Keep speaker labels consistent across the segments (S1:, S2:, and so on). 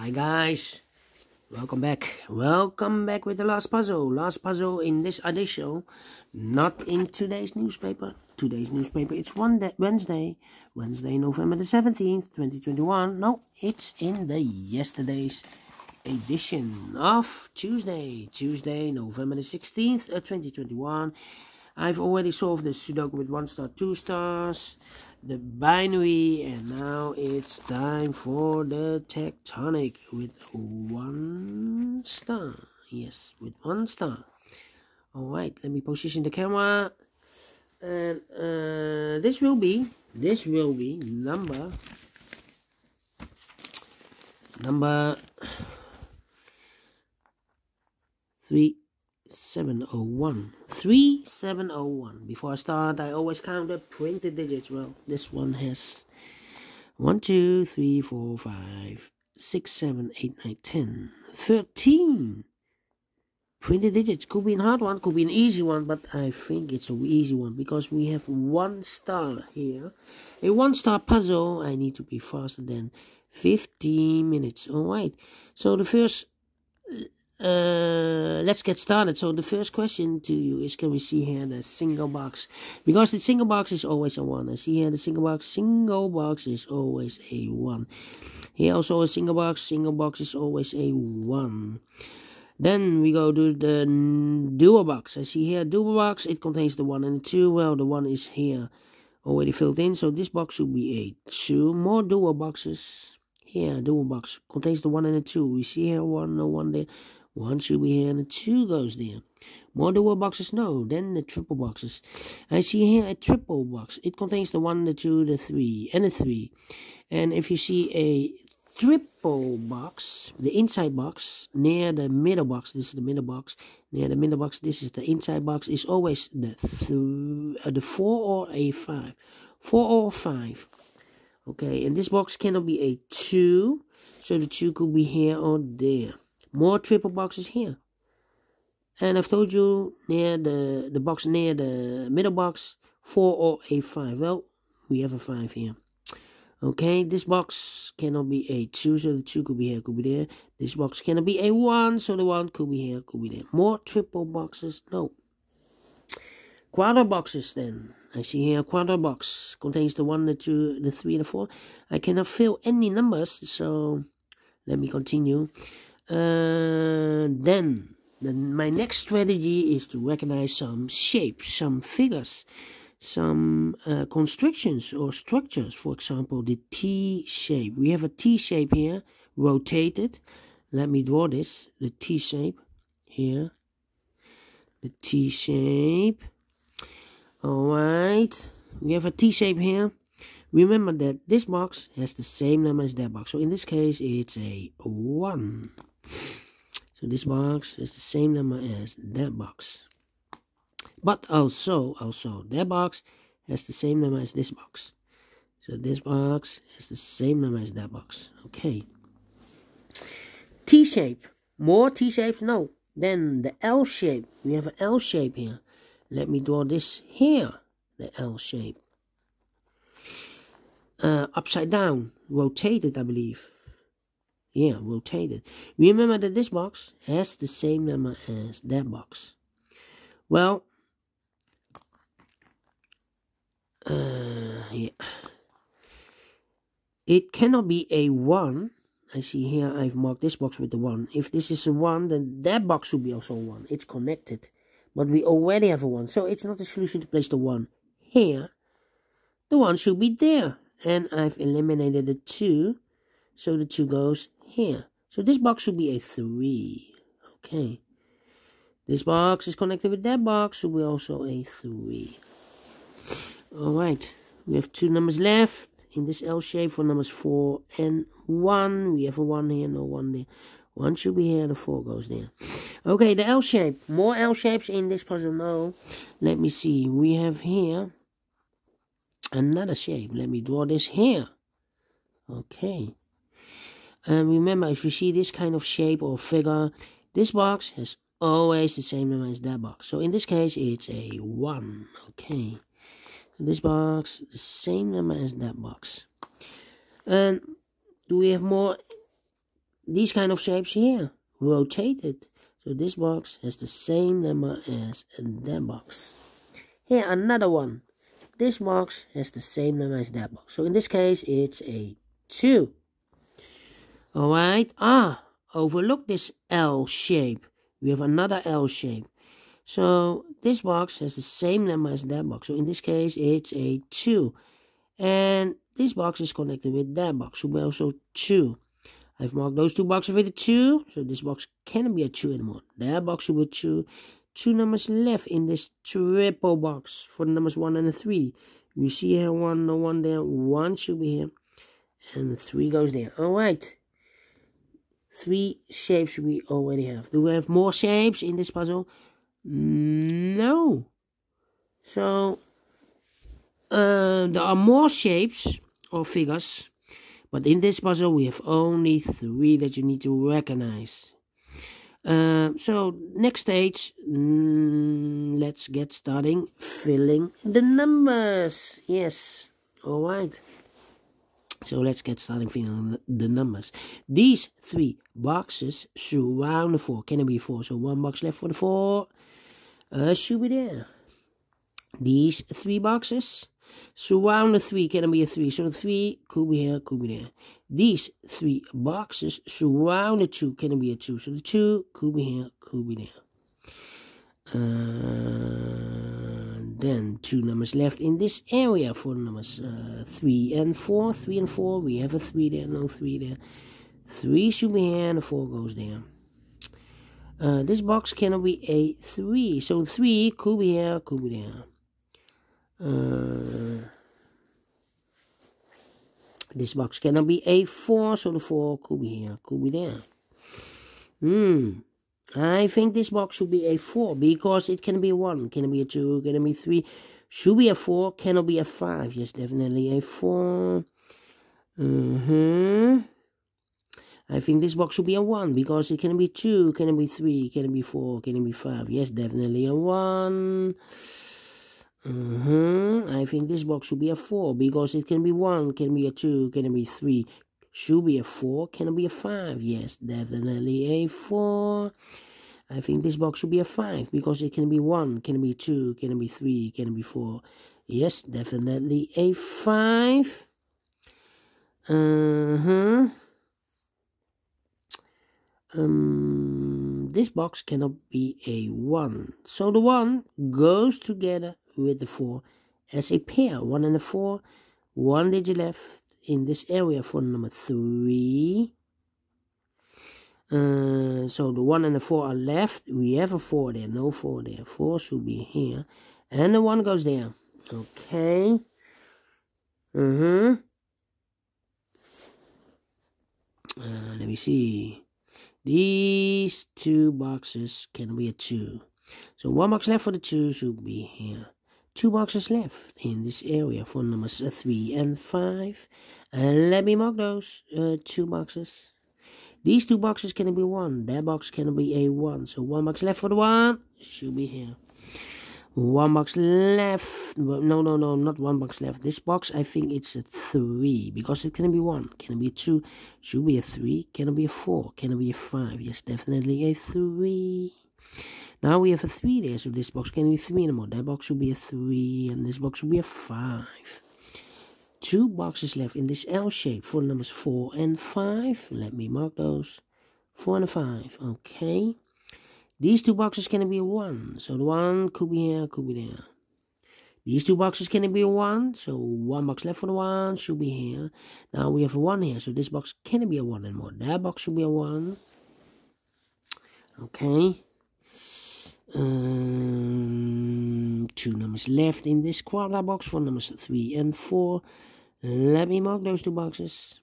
S1: Hi guys, welcome back with the last puzzle in this edition, not in today's newspaper. It's Wednesday November the 17th 2021. No, it's in the yesterday's edition of Tuesday November the 16th 2021. I've already solved the Sudoku with 1 star, 2 stars, the binary, and now it's time for the Tectonic with 1 star. Yes, with 1 star. Alright, let me position the camera. And this will be number 3701. Before I start, I always count the printed digits. Well, this one has 1, 2, 3, 4, 5, 6, 7, 8, 9, 10, 13 printed digits. Could be a hard one, could be an easy one, but I think it's an easy one because we have 1 star here. A 1 star puzzle. I need to be faster than 15 minutes. Alright, so the first let's get started. So the first question to you is, can we see here the single box? Because the single box is always a 1. I see here the single box is always a 1. Here also a single box is always a 1. Then we go to the dual box. I see here dual box, it contains the 1 and the 2. Well, the 1 is here already filled in, so this box should be a 2. More dual boxes. Here, dual box contains the 1 and the 2. We see here 1, no 1 there. 1 should be here and the 2 goes there. More dual boxes, no. Then the triple boxes. I see here a triple box. It contains the 1, the 2, the 3, and the 3. And if you see a triple box, the inside box, near the middle box, this is the middle box. Near the middle box, this is the inside box, is always the 4 or a 5. 4 or 5. Okay, and this box cannot be a 2. So the 2 could be here or there. More triple boxes here. And I've told you near the box near the middle box, 4 or a 5. Well, we have a 5 here. Okay, this box cannot be a 2, so the 2 could be here, could be there. This box cannot be a 1, so the 1 could be here, could be there. More triple boxes, no. Quadro boxes then. I see here a quadro box contains the 1, the 2, the 3, and the 4. I cannot fill any numbers, so let me continue. Then my next strategy is to recognize some shapes, some figures, some constructions or structures. For example, the T shape. We have a T shape here, rotated. Let me draw this, the T shape here. The T shape. Alright, we have a T shape here. Remember that this box has the same number as that box. So in this case, it's a 1. So this box has the same number as that box. But also that box has the same number as this box. So this box has the same number as that box. Okay. T shape. More T shapes? No. Then the L shape. We have an L shape here. Let me draw this here. The L shape. Upside down. Rotated, I believe. Yeah, rotated. Remember that this box has the same number as that box. Well, yeah. It cannot be a 1. I see here I've marked this box with the 1. If this is a 1, then that box should be also a 1. It's connected. But we already have a 1. So it's not a solution to place the 1 here. The 1 should be there. And I've eliminated the 2. So the 2 goes here. So this box should be a 3. Okay. This box is connected with that box. Should be also a 3. Alright. We have 2 numbers left in this L shape for numbers 4 and 1. We have a 1 here, no 1 there. 1 should be here, the 4 goes there. Okay, the L shape. More L shapes in this puzzle now. Let me see. We have here another shape. Let me draw this here. Okay. And remember, if you see this kind of shape or figure, this box has always the same number as that box. So in this case, it's a 1. Okay. So this box, the same number as that box. And do we have more these kind of shapes here, rotated. So this box has the same number as that box. Here, another one. This box has the same number as that box. So in this case, it's a 2. Alright. Overlook this L shape. We have another L shape. So this box has the same number as that box. So in this case, it's a 2. And this box is connected with that box. So we're also 2. I've marked those two boxes with a 2. So this box cannot be a 2 anymore. That box will be 2. 2 numbers left in this triple box for the numbers 1 and a 3. You see here 1, no 1 there. 1 should be here. And 3 goes there. Alright. 3 shapes we already have. Do we have more shapes in this puzzle? No. So, there are more shapes or figures. But in this puzzle, we have only 3 that you need to recognize. So, next stage, let's get starting filling the numbers. Yes, alright. So, let's get starting filling the numbers. These 3 boxes surround the 4. Can it be 4? So, 1 box left for the 4. Should be there. These 3 boxes surround the 3. Can it be a 3? So the 3 could be here, could be there. These 3 boxes surround the 2. Can it be a 2? So the 2 could be here, could be there. Then 2 numbers left in this area for numbers 3 and 4. 3 and 4. We have a 3 there, no 3 there. 3 should be here and the 4 goes there. This box cannot be a 3. So 3 could be here, could be there. This box cannot be a 4, so the 4 could be here, could be there. I think this box should be a 4 because it can be a 1, can it be a 2, can it be 3, should be a 4, cannot be a 5. Yes, definitely a 4. I think this box should be a 1 because it can be 2, can it be 3, can it be 4, can it be 5. Yes, definitely a 1. I think this box should be a 4 because it can be 1, can be a 2, can it be 3, should be a 4, can it be a 5. Yes, definitely a 4. I think this box should be a 5 because it can be 1, can it be 2, can it be 3, can it be 4. Yes, definitely a 5. This box cannot be a 1. So the 1 goes together with the 4 as a pair. 1 and a 4. 1 digit left in this area for number 3. So the 1 and the 4 are left. We have a 4 there. No 4 there. 4 should be here. And the 1 goes there. Okay. Let me see. These 2 boxes can be a 2. So 1 box left for the 2 should be here. 2 boxes left in this area for numbers 3 and 5. Let me mark those 2 boxes. These 2 boxes can be 1. That box can be a 1. So 1 box left for the 1 should be here. 1 box left. No, not 1 box left. This box, I think it's a 3 because it can be 1. Can it be a 2? Should be a 3. Can it be a 4? Can it be a 5? Yes, definitely a 3. Now we have a 3 there, so this box can be 3 anymore. That box should be a 3, and this box should be a 5. 2 boxes left in this L shape for numbers 4 and 5. Let me mark those. 4 and 5. Okay. These 2 boxes can be a 1. So the 1 could be here, could be there. These 2 boxes can be a 1. So 1 box left for the 1 should be here. Now we have a 1 here. So this box can be a 1 anymore. That box should be a 1. Okay. 2 numbers left in this quadra box for numbers 3 and 4. Let me mark those 2 boxes.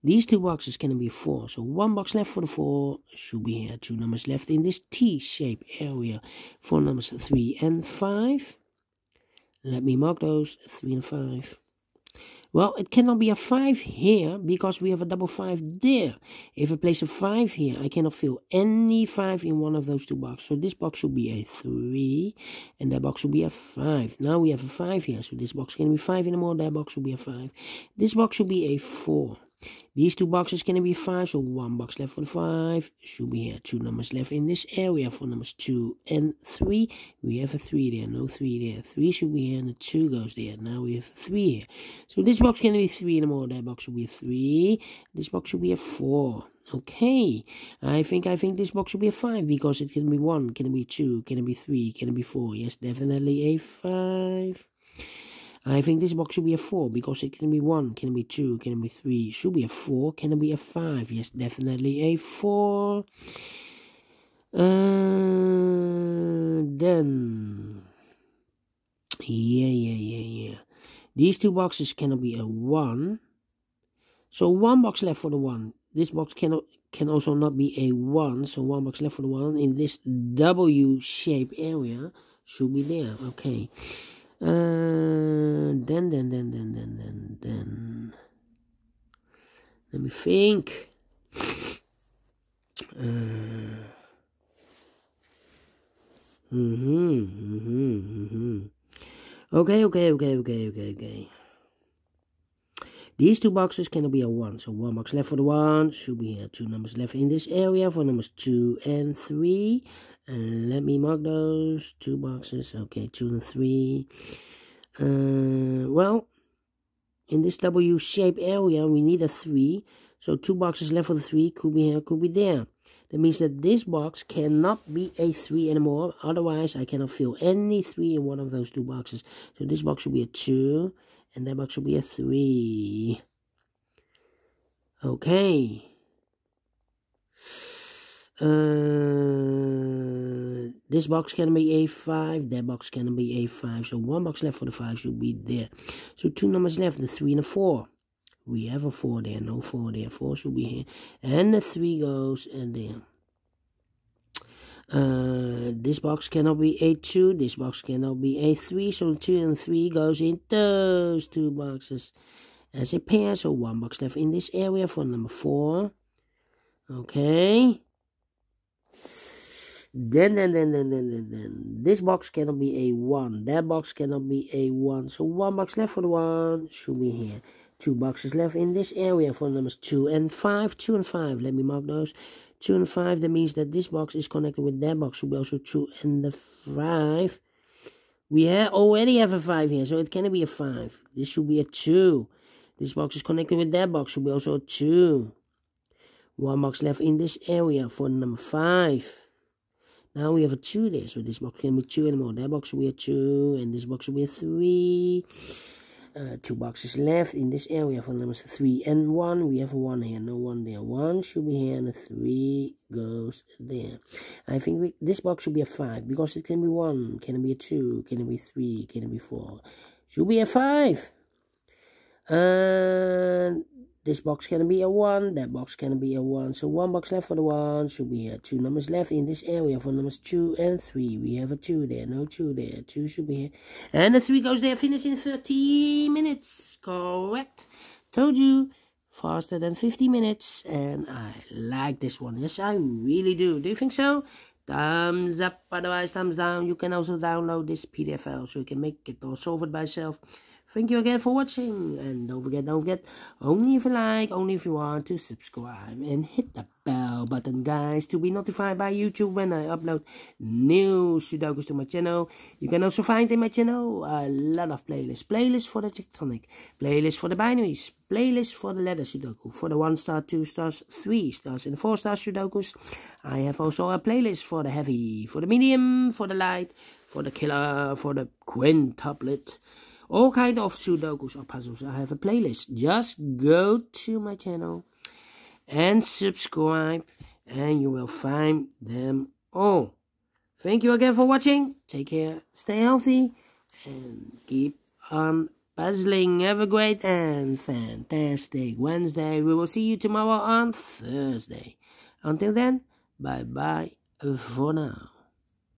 S1: These 2 boxes can be 4. So 1 box left for the 4 should be here. 2 numbers left in this T-shaped area for numbers 3 and 5. Let me mark those 3 and 5. Well, it cannot be a 5 here because we have a double 5 there. If I place a 5 here, I cannot fill any 5 in one of those 2 boxes. So this box should be a 3 and that box should be a 5. Now we have a 5 here. So this box can be 5 anymore. That box should be a 5. This box should be a 4. These two boxes can be 5, so 1 box left for the 5. Should be here 2 numbers left in this area for numbers 2 and 3. We have a 3 there, no 3 there. 3 should be here and the 2 goes there. Now we have a 3 here. So this box can be 3 anymore. That box should be a 3. This box should be a 4. Okay, I think this box should be a 5 because it can be 1, can it be 2, can it be 3, can it be 4? Yes, definitely a 5. I think this box should be a 4 because it can be 1, can it be 2, can it be 3, should be a 4, can it be a 5? Yes, definitely a 4. Then, yeah. These two boxes cannot be a 1. So 1 box left for the 1. This box can also not be a 1. So 1 box left for the 1 in this W-shaped area should be there. Okay. Then. Let me think. Okay. These two boxes cannot be a 1, so 1 box left for the 1, should be here 2 numbers left in this area for numbers 2 and 3, and let me mark those 2 boxes, okay, 2 and 3, well, in this W-shaped area we need a 3, so 2 boxes left for the 3, could be here, could be there. That means that this box cannot be a 3 anymore, otherwise I cannot fill any 3 in one of those 2 boxes, so this box should be a 2, and that box should be a 3. Okay. This box can be a 5. That box can be a 5. So 1 box left for the 5 should be there. So 2 numbers left, the 3 and the 4. We have a 4 there, no 4 there. 4 should be here. And the 3 goes and there. This box cannot be a 2, this box cannot be a 3, so 2 and 3 goes in those 2 boxes as a pair, so 1 box left in this area for number 4. Okay. Then this box cannot be a 1, that box cannot be a 1, so 1 box left for the 1 should be here. 2 boxes left in this area for numbers 2 and 5. 2 and 5, let me mark those. 2 and 5, that means that this box is connected with that box, should be also 2 and the 5. We already have a 5 here, so it cannot be a 5. This should be a 2. This box is connected with that box, should be also a 2. 1 box left in this area for number 5. Now we have a 2 there, so this box can be 2 anymore. That box should be a 2, and this box should be a 3. 2 boxes left in this area for numbers 3 and 1. We have a 1 here, no 1 there. 1 should be here and a 3 goes there. I think this box should be a 5 because it can be 1, can it be a 2, can it be 3, can it be 4. Should be a 5. This box can be a 1, that box can be a 1. So 1 box left for the 1 should be here. 2 numbers left in this area for numbers 2 and 3. We have a 2 there, no 2 there. 2 should be here. And the 3 goes there, finish in 30 minutes. Correct. Told you. Faster than 50 minutes. And I like this one. Yes, I really do. Do you think so? Thumbs up, otherwise thumbs down. You can also download this PDF file so you can make it all solve it by yourself. Thank you again for watching, and don't forget, only if you like, only if you want to subscribe, and hit the bell button, guys, to be notified by YouTube when I upload new Sudokus to my channel. You can also find in my channel a lot of playlists for the Tectonic, playlists for the binaries, playlists for the letter Sudoku, for the 1 star, 2 stars, 3 stars, and 4 star Sudokus. I have also a playlist for the heavy, for the medium, for the light, for the killer, for the quintuplet. All kind of Sudokus or puzzles. I have a playlist. Just go to my channel and subscribe, and you will find them all. Thank you again for watching. Take care, stay healthy, and keep on puzzling. Have a great and fantastic Wednesday. We will see you tomorrow on Thursday. Until then, bye bye for now.